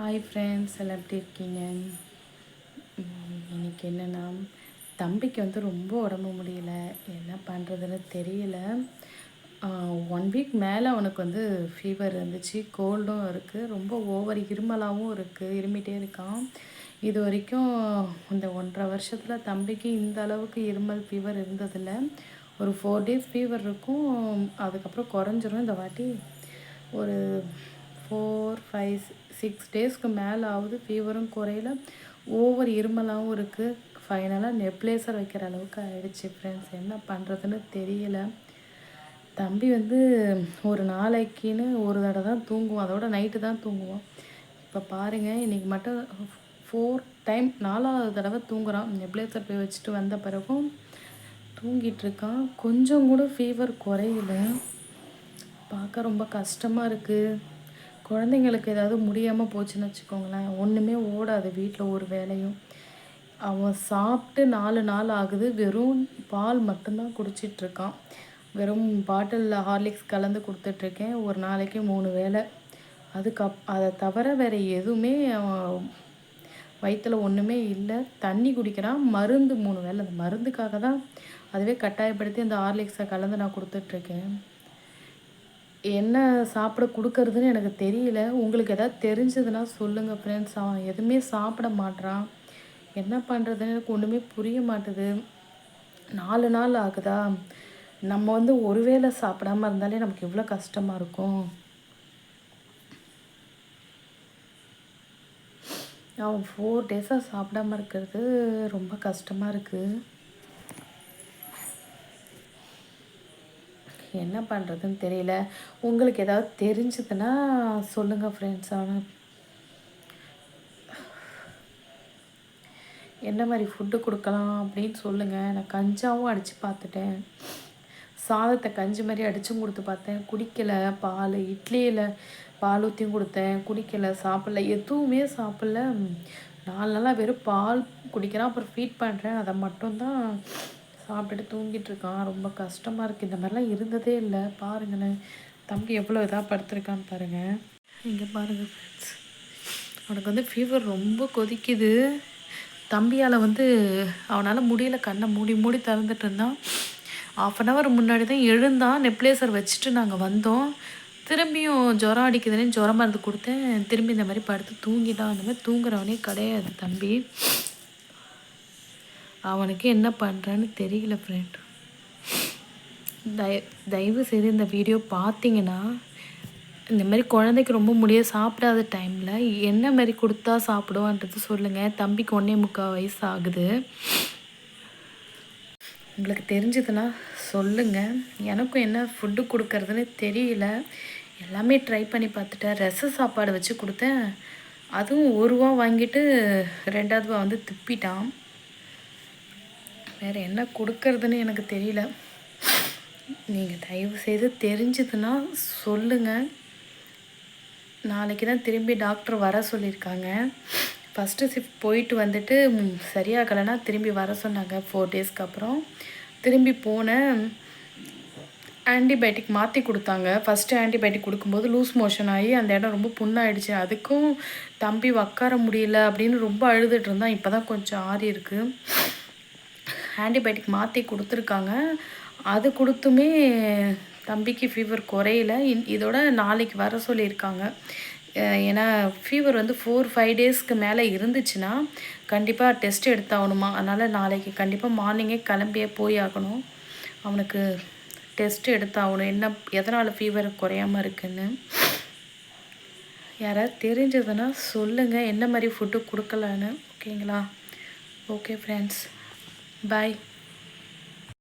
Hi friends, எல்லாம் எப்படி இருக்கீங்க? இன்றைக்கி என்னென்னா, தம்பிக்கு வந்து ரொம்ப உடம்பு முடியல. என்ன பண்ணுறதுன்னு தெரியல. 1 வீக் மேலே அவனுக்கு வந்து ஃபீவர் இருந்துச்சு, கோல்டும் இருக்குது, ரொம்ப ஓவர் இருமலாகவும் இருக்குது, இருமிகிட்டே இருக்கான். இது வரைக்கும் இந்த 1.5 வருஷத்தில் தம்பிக்கு இந்த அளவுக்கு இருமல் ஃபீவர் இருந்ததில்லை. ஒரு 4 டேஸ் ஃபீவர் இருக்கும், அதுக்கப்புறம் குறைஞ்சிரும். இந்த வாட்டி ஒரு 4, 5, 6 டேஸ்க்கு மேலே ஆகுது, ஃபீவரும் குறையில, ஓவர் இருமலாகவும் இருக்குது. ஃபைனலாக நெப்லேசர் வைக்கிற அளவுக்கு ஆகிடுச்சு ஃப்ரெண்ட்ஸ். என்ன பண்ணுறதுன்னு தெரியல. தம்பி வந்து ஒரு நாளைக்குன்னு ஒரு தடவை தான் தூங்குவான், அதோட நைட்டு தான் தூங்குவான். இப்போ பாருங்கள், இன்றைக்கி மட்டும் 4 டைம் 4வது தடவை தூங்குறான். நெப்லேசர் போய் வச்சுட்டு வந்த பிறகும் தூங்கிட்டுருக்கான். கொஞ்சம் கூட ஃபீவர் குறையில. பார்க்க ரொம்ப கஷ்டமாக இருக்குது. குழந்தைங்களுக்கு ஏதாவது முடியாமல் போச்சுன்னு வச்சுக்கோங்களேன், ஒன்றுமே ஓடாது வீட்டில் ஒரு வேலையும். அவன் சாப்பிட்டு 4 நாள் ஆகுது, வெறும் பால் மட்டும்தான் குடிச்சிட்ருக்கான். வெறும் பாட்டிலில் ஹார்லிக்ஸ் கலந்து கொடுத்துட்ருக்கேன், ஒரு நாளைக்கு 3 வேளை. அதை தவிர வேறு எதுவுமே அவன் வயிற்றில் ஒன்றுமே இல்லை. தண்ணி குடிக்கிறான், மருந்து 3 வேளை. அந்த மருந்துக்காக தான் அதுவே கட்டாயப்படுத்தி அந்த ஹார்லிக்ஸை கலந்து நான் கொடுத்துட்ருக்கேன். என்ன சாப்பிட கொடுக்கறதுன்னு எனக்கு தெரியல. உங்களுக்கு எதாவது தெரிஞ்சதுன்னா சொல்லுங்கள் ஃப்ரெண்ட்ஸ். அவன் எதுவுமே சாப்பிட மாட்றான். என்ன பண்ணுறதுன்னு எனக்கு ஒன்றுமே புரிய மாட்டுது. 4 நாள் ஆகுதா? நம்ம வந்து ஒரு வேளை சாப்பிடாமல் இருந்தாலே நமக்கு எவ்வளோ கஷ்டமாக இருக்கும். அவன் 4 டேஸாக சாப்பிடாமல் இருக்கிறது ரொம்ப கஷ்டமாக இருக்குது. என்ன பண்ணுறதுன்னு தெரியல. உங்களுக்கு ஏதாவது தெரிஞ்சதுன்னா சொல்லுங்கள் ஃப்ரெண்ட்ஸ். அவன் என்ன மாதிரி ஃபுட்டு கொடுக்கலாம் அப்படின்னு சொல்லுங்கள். நான் கஞ்சாவும் அடித்து பார்த்துட்டேன், சாதத்தை கஞ்சி மாதிரி அடித்தும் கொடுத்து பார்த்தேன், குடிக்கலை. பால் இட்லியில் பால் ஊற்றியும் கொடுத்தேன், குடிக்கலை, சாப்பிடல, எதுவுமே சாப்பிடல. 4 நாளாக வெறும் பால் குடிக்கிறான், அப்புறம் ஃபீட் பண்ணுறேன், அதை மட்டும்தான் சாப்பிட்டுட்டு தூங்கிட்டுருக்கான். ரொம்ப கஷ்டமாக இருக்குது. இந்த மாதிரிலாம் இருந்ததே இல்லை. பாருங்களேன், தம்பி எவ்வளோ இதாக படுத்துருக்கான்னு பாருங்கள். இங்கே பாருங்கள் ஃப்ரெண்ட்ஸ், அவனுக்கு வந்து ஃபீவர் ரொம்ப கொதிக்குது. தம்பியால் வந்து அவனால் முடியல, கண்ணை மூடி மூடி திறந்துட்டு இருந்தான். 1/2 hour முன்னாடி தான் எழுந்தான். நெப்லேசர் வச்சுட்டு நாங்கள் வந்தோம். திரும்பியும் ஜுரம் அடிக்குதுன்னு ஜுரம் மருந்து கொடுத்தேன். திரும்பி இந்த மாதிரி படுத்து தூங்கிட்டான். அந்த மாதிரி தூங்குறவனே கிடையாது தம்பி. அவனுக்கு என்ன பண்ணுறான்னு தெரியல ஃப்ரெண்ட். தயவு செய்து இந்த வீடியோ பார்த்தீங்கன்னா, இந்த மாதிரி குழந்தைக்கு ரொம்ப முடிய சாப்பிடாத டைமில் என்ன மாதிரி கொடுத்தா சாப்பிடுவான்றது சொல்லுங்கள். தம்பிக்கு 1.25 வயசு ஆகுது. உங்களுக்கு தெரிஞ்சதுன்னா சொல்லுங்கள். எனக்கும் என்ன ஃபுட்டு கொடுக்கறதுன்னு தெரியல. எல்லாமே ட்ரை பண்ணி பார்த்துட்டேன். ரச சாப்பாடு வச்சு கொடுத்தேன், அதுவும் 1 ரூபா வாங்கிட்டு 2வது ரூபா வந்து துப்பிட்டான். வேறு என்ன கொடுக்கறதுன்னு எனக்கு தெரியல. நீங்கள் தயவு செய்து தெரிஞ்சதுன்னா சொல்லுங்கள். நாளைக்கு தான் திரும்பி டாக்டர் வர சொல்லியிருக்காங்க. ஃபஸ்ட்டு ஷிஃப்ட் போயிட்டு வந்துட்டு சரியாகலைன்னா திரும்பி வர சொன்னாங்க. 4 டேஸ்க்கு அப்புறம் திரும்பி போனேன். ஆன்டிபயோட்டிக் மாற்றி கொடுத்தாங்க. ஃபஸ்ட்டு ஆன்டிபயோட்டிக் கொடுக்கும்போது லூஸ் மோஷன் ஆகி அந்த இடம் ரொம்ப புண்ணாயிடுச்சு. அதுக்கும் தம்பி உட்கார முடியல அப்படின்னு ரொம்ப அழுதுட்டு இருந்தான். இப்போ தான் கொஞ்சம் ஆறி இருக்குது. ஆன்டிபயோட்டிக் மாற்றி கொடுத்துருக்காங்க. அது கொடுத்துமே தம்பிக்கு ஃபீவர் குறையில. இதோட நாளைக்கு வர சொல்லியிருக்காங்க. ஏன்னா ஃபீவர் வந்து 4-5 டேஸ்க்கு மேலே இருந்துச்சுன்னா கண்டிப்பாக டெஸ்ட் எடுத்தாகணுமா. அதனால் நாளைக்கு கண்டிப்பாக மார்னிங்கே கிளம்பியே போய் ஆகணும். அவனுக்கு டெஸ்ட் எடுத்தாகணும், என்ன எதனால் ஃபீவர் குறையாமல் இருக்குன்னு. யாராவது தெரிஞ்சதுன்னா சொல்லுங்கள், என்ன மாதிரி ஃபுட்டு கொடுக்கலான்னு. ஓகேங்களா? ஓகே ஃப்ரெண்ட்ஸ், பாய்.